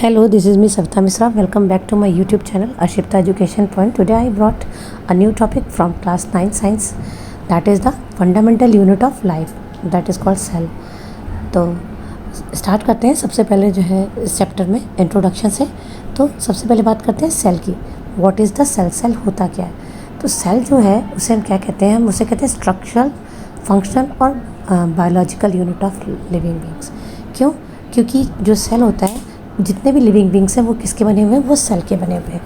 Hello, this is Miss Savita Misra. Welcome back to my YouTube channel Ashipta Education Point. Today I brought a new topic from class 9 science, that is the fundamental unit of life, that is called cell. तो start करते हैं सबसे पहले जो है इस chapter में introduction से। तो सबसे पहले बात करते हैं सेल की। What is the cell? Cell होता क्या है? तो सेल जो है उसे हम क्या कहते हैं? हम उसे कहते हैं स्ट्रक्चरल, फंक्शनल और biological unit of living beings. क्यों? क्योंकि जो सेल होता है, जितने भी लिविंग बींग्स हैं वो किसके बने हुए हैं? वो सेल के बने हुए हैं।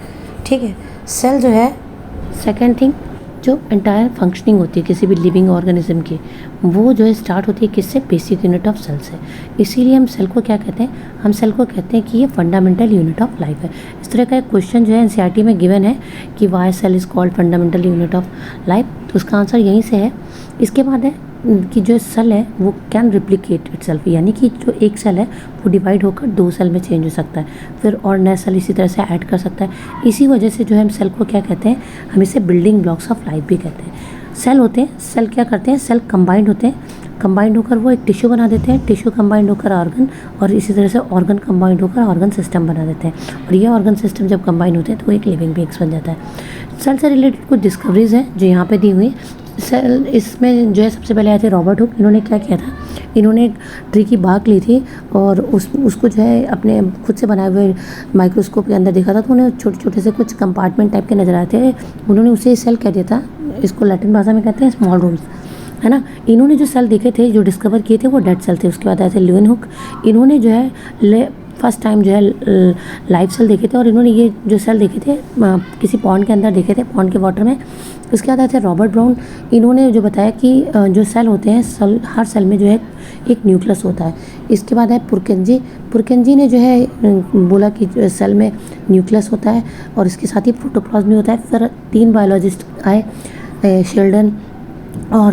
ठीक है। सेल जो है सेकेंड थिंग, जो एंटायर फंक्शनिंग होती है किसी भी लिविंग ऑर्गेनिज्म की, वो जो है स्टार्ट होती है किससे? बेसिक यूनिट ऑफ सेल से। इसीलिए हम सेल को क्या कहते हैं? हम सेल को कहते हैं कि ये फंडामेंटल यूनिट ऑफ लाइफ है। इस तरह का एक क्वेश्चन जो है एनसीईआरटी में गिवन है कि why cell is called fundamental unit of life, तो उसका आंसर यहीं से है। इसके बाद है कि जो सेल है वो कैन रिप्लिकेट इटसेल्फ, यानी कि जो एक सेल है वो डिवाइड होकर दो सेल में चेंज हो सकता है, फिर और नया सेल इसी तरह से ऐड कर सकता है। इसी वजह से जो है हम सेल को क्या कहते हैं? हम इसे बिल्डिंग ब्लॉक्स ऑफ लाइफ भी कहते हैं। सेल होते हैं, सेल क्या करते हैं? सेल कंबाइंड होते हैं, कंबाइंड होकर वो एक टिश्यू बना देते हैं, टिश्यू कंबाइंड होकर ऑर्गन, और इसी तरह से ऑर्गन कंबाइंड होकर ऑर्गन सिस्टम बना देते हैं। और ये ऑर्गन सिस्टम जब कंबाइंड होते हैं तो एक लिविंग बींग्स बन जाता है। सेल से रिलेटेड कुछ डिस्कवरीज हैं जो यहाँ पे दी हुई। सेल इसमें जो है सबसे पहले आए थे रॉबर्ट हुक। इन्होंने क्या किया था? इन्होंने एक ट्री की बार्क ली थी और उसको जो है अपने खुद से बनाए हुए माइक्रोस्कोप के अंदर देखा था, तो उन्हें छोटे छोटे से कुछ कंपार्टमेंट टाइप के नज़र आए थे। उन्होंने उसे सेल कह दिया था। इसको लैटिन भाषा में कहते हैं स्मॉल रूम्स, है ना। इन्होंने जो सेल देखे थे, जो डिस्कवर किए थे, वो डेड सेल थे। उसके बाद आए थे ल्यूवेनहुक। इन्होंने जो है फर्स्ट टाइम जो है लाइव सेल देखे थे, और इन्होंने ये जो सेल देखे थे किसी पॉन्ड के अंदर देखे थे, पॉन्ड के वाटर में। उसके बाद आए थे रॉबर्ट ब्राउन। इन्होंने जो बताया कि जो सेल होते हैं, हर सेल में जो है एक न्यूक्लियस होता है। इसके बाद है पुरकेंजी। पुरकेंजी ने जो है बोला कि सेल में न्यूक्लियस होता है और इसके साथ ही प्रोटोप्लाज्म भी होता है। फिर तीन बायोलॉजिस्ट आए, शेल्डन और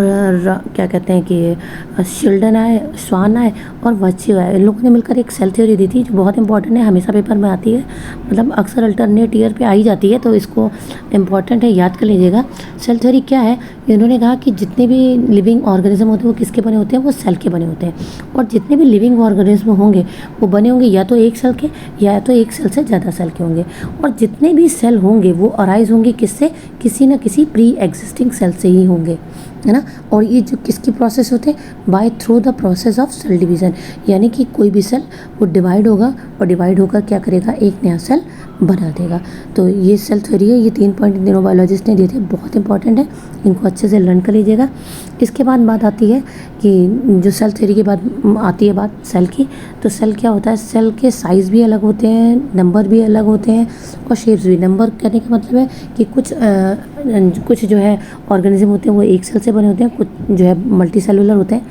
क्या कहते हैं कि शिल्डन आए, स्वान आए और वच्यू आए। इन लोगों ने मिलकर एक सेल थ्योरी दी थी जो बहुत इंपॉर्टेंट है, हमेशा पेपर में आती है, मतलब अक्सर अल्टरनेट ईयर पे आ ही जाती है, तो इसको इम्पॉर्टेंट है, याद कर लीजिएगा। सेल थ्योरी क्या है? इन्होंने कहा कि जितने भी लिविंग ऑर्गेनिज्म होते हैं वो किसके बने होते हैं? वो सेल के बने होते हैं। और जितने भी लिविंग ऑर्गेनिज्म होंगे वो बने होंगे या तो एक सेल के, या तो एक सेल से ज़्यादा सेल के होंगे। और जितने भी सेल होंगे वो अराइज होंगे किससे? किसी न किसी प्री एग्जिस्टिंग सेल से ही होंगे, है ना। और ये जो किसकी प्रोसेस होते हैं? By through the process of cell division, यानी कि कोई भी सेल वो डिवाइड होगा और डिवाइड होकर क्या करेगा? एक नया सेल बना देगा। तो ये सेल थ्योरी है। ये 3 पॉइंट तीनों बायोलॉजिस्ट ने दिए थे, बहुत इंपॉर्टेंट है, इनको अच्छे से लर्न कर लीजिएगा। इसके बाद बात आती है कि जो सेल थ्योरी के बाद आती है बात सेल की, तो सेल क्या होता है? सेल के साइज़ भी अलग होते हैं, नंबर भी अलग होते हैं और शेप्स भी। नंबर कहने का मतलब है कि कुछ जो है ऑर्गेनिज्म होते हैं वो एक सेल से बने होते हैं, कुछ जो है मल्टी सेलुलर होते हैं।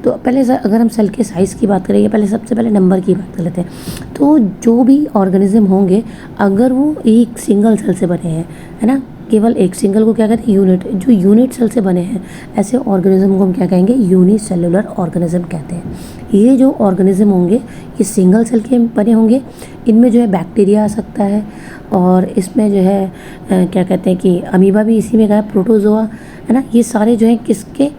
तो पहले अगर हम सेल के साइज़ की बात करेंगे, पहले सबसे पहले नंबर की बात कर लेते हैं। तो जो भी ऑर्गेनिज्म होंगे अगर वो एक सिंगल सेल से बने हैं, है ना, केवल एक सिंगल को क्या कहते हैं? यूनिट। जो यूनिट सेल से बने हैं ऐसे ऑर्गेनिज्म को हम क्या कहेंगे? यूनिसेलुलर ऑर्गेनिज्म कहते हैं। ये जो ऑर्गेनिज्म होंगे ये सिंगल सेल के बने होंगे। इनमें जो है बैक्टीरिया आ सकता है, और इसमें जो है क्या कहते हैं कि अमीबा भी इसी में गया, प्रोटोजोआ, है ना। ये सारे जो हैं किसके?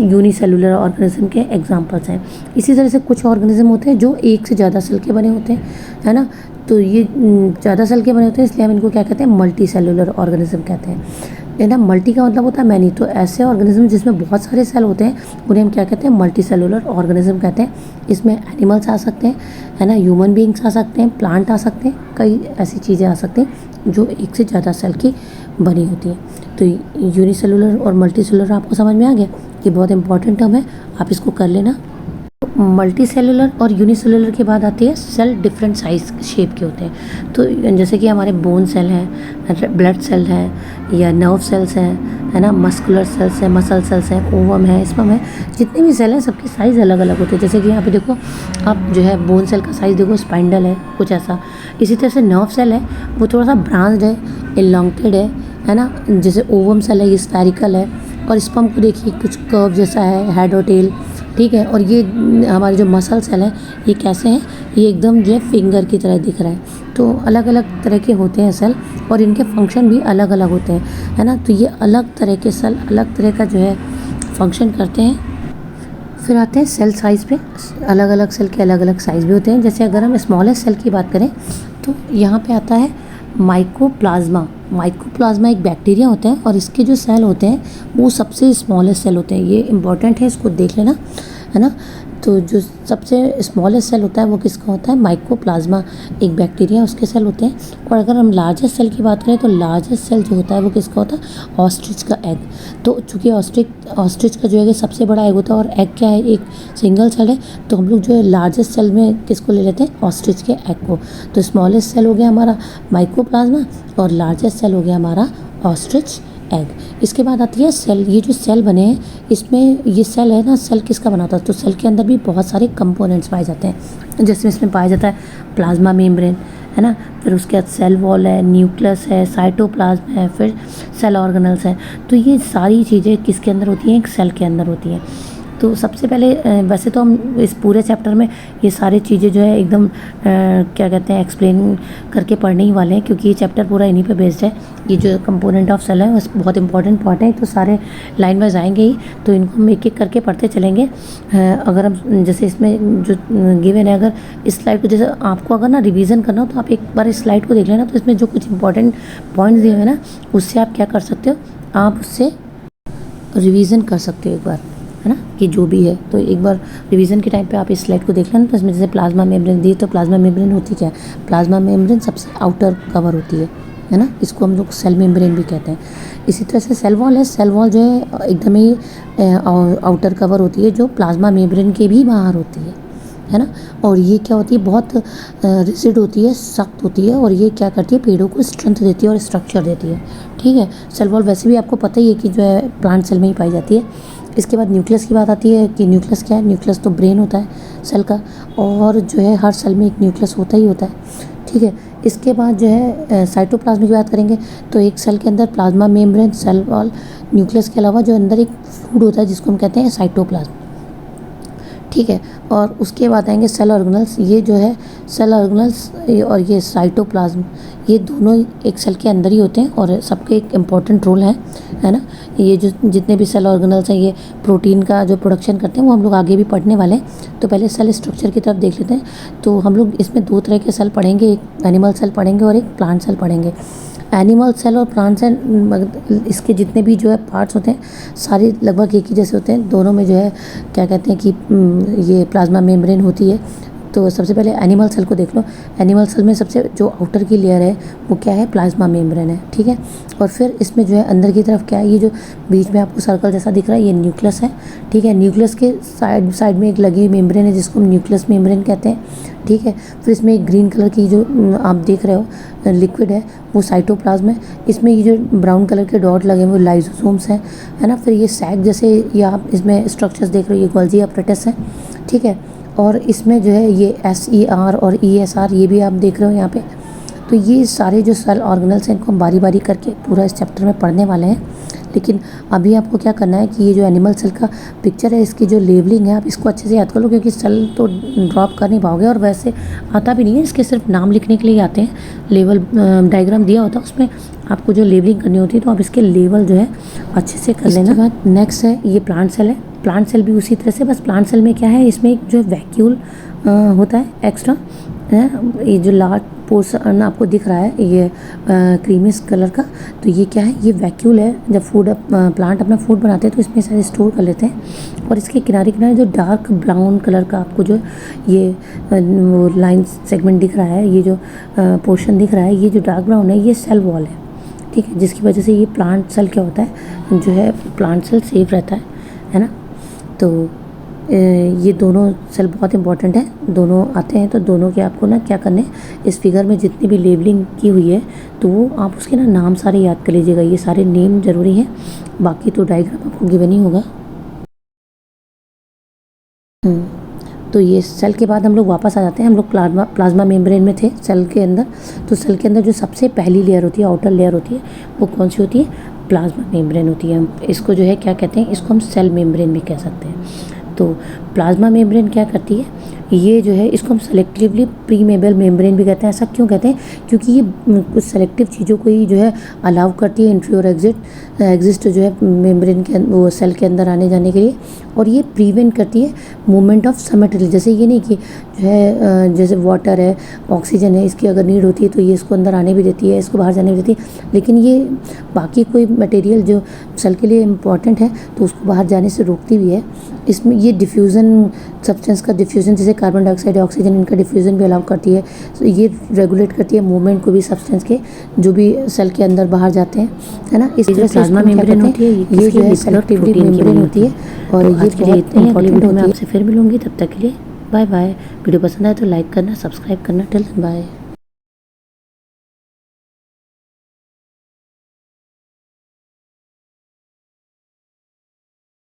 यूनिसेलुलर ऑर्गेनिज्म के एग्जांपल्स हैं। इसी तरह से कुछ ऑर्गेनिज्म होते हैं जो एक से ज़्यादा सेल के बने होते हैं, है ना। तो ये ज़्यादा सेल के बने होते हैं, इसलिए हम इनको क्या कहते हैं? मल्टी सेलुलर ऑर्गेनिज्म कहते हैं, है ना। मल्टी का मतलब होता है मैनी। तो ऐसे ऑर्गेनिज्म जिसमें बहुत सारे सेल होते हैं उन्हें हम क्या कहते हैं? मल्टी सेलुलर ऑर्गेनिज्म कहते हैं। इसमें एनिमल्स आ सकते हैं, है ना, ह्यूमन बींग्स आ सकते हैं, प्लांट आ सकते हैं, कई ऐसी चीज़ें आ सकती हैं जो एक से ज़्यादा सेल की बनी होती हैं। तो यूनिसेलुलर और मल्टी सेलुलर आपको समझ में आ गया? ये बहुत इंपॉर्टेंट टर्म है, आप इसको कर लेना। मल्टी सेलुलर और यूनिसेलुलर के बाद आती है सेल डिफरेंट साइज शेप के होते हैं। तो जैसे कि हमारे बोन सेल हैं, ब्लड सेल है, या नर्व सेल्स हैं, है ना, मस्कुलर सेल्स हैं, मसल सेल्स हैं, ओवम है, स्पर्म है। जितने भी सेल हैं सबके साइज़ अलग अलग होते हैं। जैसे कि यहाँ पे देखो आप जो है बोन सेल का साइज़ देखो, स्पाइंडल है कुछ ऐसा। इसी तरह से नर्व सेल है वो थोड़ा सा ब्रांच्ड है, एलोंगेटेड है ना। जैसे ओवम सेल है ये स्फेरिकल है, और स्पर्म को देखिए कुछ कर्व जैसा है, हेड और टेल, ठीक है। और ये हमारे जो मसल सेल हैं ये कैसे हैं? ये एकदम जो है फिंगर की तरह दिख रहा है। तो अलग अलग तरह के होते हैं सेल, और इनके फंक्शन भी अलग अलग होते हैं, है ना। तो ये अलग तरह के सेल अलग तरह का जो है फंक्शन करते हैं। फिर आते हैं सेल साइज़ पे। अलग अलग सेल के अलग अलग साइज़ भी होते हैं। जैसे अगर हम स्मॉलेस्ट सेल की बात करें तो यहाँ पे आता है माइकोप्लाज्मा। माइकोप्लाज्मा एक बैक्टीरिया होता है और इसके जो सेल होते हैं वो सबसे स्मॉलेस्ट सेल होते हैं। ये इंपॉर्टेंट है, इसको देख लेना, है ना। तो जो सबसे स्मॉलेस्ट सेल होता है वो किसका होता है? माइकोप्लाज्मा, एक बैक्टीरिया उसके सेल होते हैं। और अगर हम लार्जेस्ट सेल की बात करें तो लार्जेस्ट सेल जो होता है वो किसका होता है? ऑस्ट्रिच का एग। तो चूँकि ऑस्ट्रिच का जो है सबसे बड़ा एग होता है और एग क्या है? एक सिंगल सेल है, तो हम लोग जो है लार्जेस्ट सेल में किसको ले लेते हैं? ऑस्ट्रिच के एग को। तो स्मॉलेस्ट सेल हो गया हमारा माइकोप्लाज्मा और लार्जेस्ट सेल हो गया हमारा ऑस्ट्रिच एग। इसके बाद आती है सेल। ये जो सेल बने हैं इसमें ये सेल है ना, सेल किसका बनाता है? तो सेल के अंदर भी बहुत सारे कंपोनेंट्स पाए जाते हैं। जैसे इसमें पाया जाता है प्लाज्मा मेम्ब्रेन, है ना, फिर उसके बाद सेल वॉल है, न्यूक्लियस है, साइटोप्लाज्म है, फिर सेल ऑर्गेनल्स हैं। तो ये सारी चीज़ें किसके अंदर होती हैं? एक सेल के अंदर होती हैं। तो सबसे पहले वैसे तो हम इस पूरे चैप्टर में ये सारी चीज़ें जो है एकदम क्या कहते हैं एक्सप्लेन करके पढ़ने ही वाले हैं, क्योंकि ये चैप्टर पूरा इन्हीं पे बेस्ड है। ये जो कंपोनेंट ऑफ सेल है वो बहुत इंपॉर्टेंट पार्ट है, तो सारे लाइन वाइज आएंगे ही, तो इनको हम एक एक करके पढ़ते चलेंगे। अगर हम जैसे इसमें जो गिवन है, अगर इस स्लाइड को जैसे आपको अगर ना रिवीजन करना हो तो आप एक बार इस स्लाइड को देख लेना। तो इसमें जो कुछ इंपॉर्टेंट पॉइंट्स दिए हुए हैं ना, उससे आप क्या कर सकते हो? आप उससे रिवीजन कर सकते हो एक बार, है ना, कि जो भी है। तो एक बार रिवीजन के टाइम पे आप इस स्लाइड को देख लेना। तो इसमें जैसे प्लाज्मा मेम्ब्रेन दी, तो प्लाज्मा मेम्ब्रेन होती क्या है? प्लाज्मा मेम्ब्रेन सबसे आउटर कवर होती है ना, इसको हम लोग सेल मेम्ब्रेन भी कहते हैं। इसी तरह से सेल वॉल है। सेल वॉल जो है एकदम ही आउटर कवर होती है, जो प्लाज्मा मेम्ब्रेन के भी बाहर होती है ना। और ये क्या होती है? बहुत रिजिड होती है, सख्त होती है, और ये क्या करती है? पेड़ों को स्ट्रेंथ देती है और स्ट्रक्चर देती है। ठीक है, सेल वॉल वैसे भी आपको पता ही है कि जो है प्लांट सेल में ही पाई जाती है। इसके बाद न्यूक्लियस की बात आती है कि न्यूक्लियस क्या है? न्यूक्लियस तो ब्रेन होता है सेल का, और जो है हर सेल में एक न्यूक्लियस होता ही होता है। ठीक है, इसके बाद जो है साइटोप्लाज्म की बात करेंगे तो एक सेल के अंदर plasma membrane, cell wall, nucleus के अलावा जो अंदर एक फूड होता है जिसको हम कहते हैं साइटोप्लाज्म। ठीक है, और उसके बाद आएंगे सेल ऑर्गेनल्स। ये जो है सेल ऑर्गेनल्स और ये साइटोप्लाज्म, ये दोनों एक सेल के अंदर ही होते हैं और सबके एक इम्पॉर्टेंट रोल है ना। ये जो जितने भी सेल ऑर्गेनल्स हैं ये प्रोटीन का जो प्रोडक्शन करते हैं वो हम लोग आगे भी पढ़ने वाले हैं। तो पहले सेल स्ट्रक्चर की तरफ देख लेते हैं। तो हम लोग इसमें दो तरह के सेल पढ़ेंगे, एक एनिमल सेल पढ़ेंगे और एक प्लांट सेल पढ़ेंगे। एनिमल सेल और प्लांट सेल इसके जितने भी जो है पार्ट्स होते हैं सारे लगभग एक ही जैसे होते हैं। दोनों में जो है क्या कहते हैं कि ये प्लाज्मा मेम्ब्रेन होती है। तो सबसे पहले एनिमल सेल को देख लो। एनिमल सेल में सबसे जो आउटर की लेयर है वो क्या है? प्लाज्मा मेम्ब्रेन है। ठीक है, और फिर इसमें जो है अंदर की तरफ क्या है? ये जो बीच में आपको सर्कल जैसा दिख रहा है ये न्यूक्लियस है। ठीक है, न्यूक्लियस के साइड में एक लगी हुई मेम्ब्रेन है जिसको हम न्यूक्लियस मेम्ब्रेन कहते हैं। ठीक है, फिर इसमें एक ग्रीन कलर की जो आप देख रहे हो लिक्विड है वो साइटोप्लाज्म है। इसमें ये जो ब्राउन कलर के डॉट लगे हैं वो लाइसोसोम्स हैं, है ना। फिर ये सैक जैसे ये आप इसमें स्ट्रक्चर्स देख रहे हो, ये गोल्जी अपरेटस है। ठीक है, और इसमें जो है ये SER और ESR ये भी आप देख रहे हो यहाँ पे। तो ये सारे जो सेल ऑर्गेनल्स हैं इनको हम बारी बारी करके पूरा इस चैप्टर में पढ़ने वाले हैं। लेकिन अभी आपको क्या करना है कि ये जो एनिमल सेल का पिक्चर है इसकी जो लेबलिंग है आप इसको अच्छे से याद कर लो, क्योंकि सेल तो ड्रॉप कर नहीं पाओगे और वैसे आता भी नहीं है, इसके सिर्फ नाम लिखने के लिए आते हैं। लेवल डायग्राम दिया होता है उसमें आपको जो लेबलिंग करनी होती है, तो आप इसके लेवल जो है अच्छे से कर लेना। बाद नेक्स्ट है ये प्लांट सेल है। प्लांट सेल भी उसी तरह से, बस प्लांट सेल में क्या है, इसमें एक जो वैक्यूल होता है एक्स्ट्रा है। ये जो लार्ज पोर्शन आपको दिख रहा है ये क्रीमिश कलर का, तो ये क्या है? ये वैक्यूल है। जब फूड प्लांट अपना फूड बनाते हैं तो इसमें सारे स्टोर कर लेते हैं। और इसके किनारे किनारे जो डार्क ब्राउन कलर का आपको जो ये वो लाइन सेगमेंट दिख रहा है, ये जो पोर्शन दिख रहा है, ये जो डार्क ब्राउन है ये सेल वॉल है। ठीक है, जिसकी वजह से ये प्लांट सेल क्या होता है, जो है प्लांट सेल सेफ रहता है ना। तो ये दोनों सेल बहुत इंपॉर्टेंट है, दोनों आते हैं। तो दोनों के आपको ना क्या करने, इस फिगर में जितनी भी लेबलिंग की हुई है तो वो आप उसके ना नाम सारे याद कर लीजिएगा। ये सारे नेम ज़रूरी हैं, बाकी तो डायग्राम आपको गिवन ही होगा। तो ये सेल के बाद हम लोग वापस आ जाते हैं। हम लोग प्लाज्मा मेम्ब्रेन में थे सेल के अंदर। तो सेल के अंदर जो सबसे पहली लेयर होती है, आउटर लेयर होती है, वो कौन सी होती है? प्लाज्मा मेम्ब्रेन होती है। इसको जो है क्या कहते हैं? इसको हम सेल मेम्ब्रेन भी कह सकते हैं। तो प्लाज्मा मेम्ब्रेन क्या करती है? ये जो है इसको हम सेलेक्टिवली प्रीमेबल मेम्ब्रेन भी कहते हैं। ऐसा क्यों कहते हैं? क्योंकि ये कुछ सेलेक्टिव चीज़ों को ही जो है अलाउ करती है एंट्री और एग्जिस्ट जो है मेम्ब्रेन के वो सेल के अंदर आने जाने के लिए, और ये प्रिवेंट करती है मूवमेंट ऑफ सम मटेरियल। जैसे ये नहीं कि जो है जैसे वाटर है, ऑक्सीजन है, इसकी अगर नीड होती है तो ये इसको अंदर आने भी देती है, इसको बाहर जाने भी देती है, लेकिन ये बाकी कोई मटेरियल जो सेल के लिए इम्पॉर्टेंट है तो उसको बाहर जाने से रोकती भी है। इसमें ये डिफ्यूज़न, सब्सटेंस का डिफ्यूज़न, जैसे कार्बन डाइऑक्साइड या ऑक्सीजन, इनका डिफ्यूज़न भी अलाउ करती है। तो ये रेगुलेट करती है मूवमेंट को भी सब्सटेंस के, जो भी सेल के अंदर बाहर जाते हैं, है ना। इस तरह से प्लाज्मा मेम्ब्रेन होती है, ये जो है सेलेक्टिव मेम्ब्रेन होती है, और ये बहुत इंपॉर्टेंट होती है। आपसे फिर मिलूंगी, तब तक के लिए बाय बाय। वीडियो पसंद आए तो लाइक करना, सब्सक्राइब करना। Till then bye.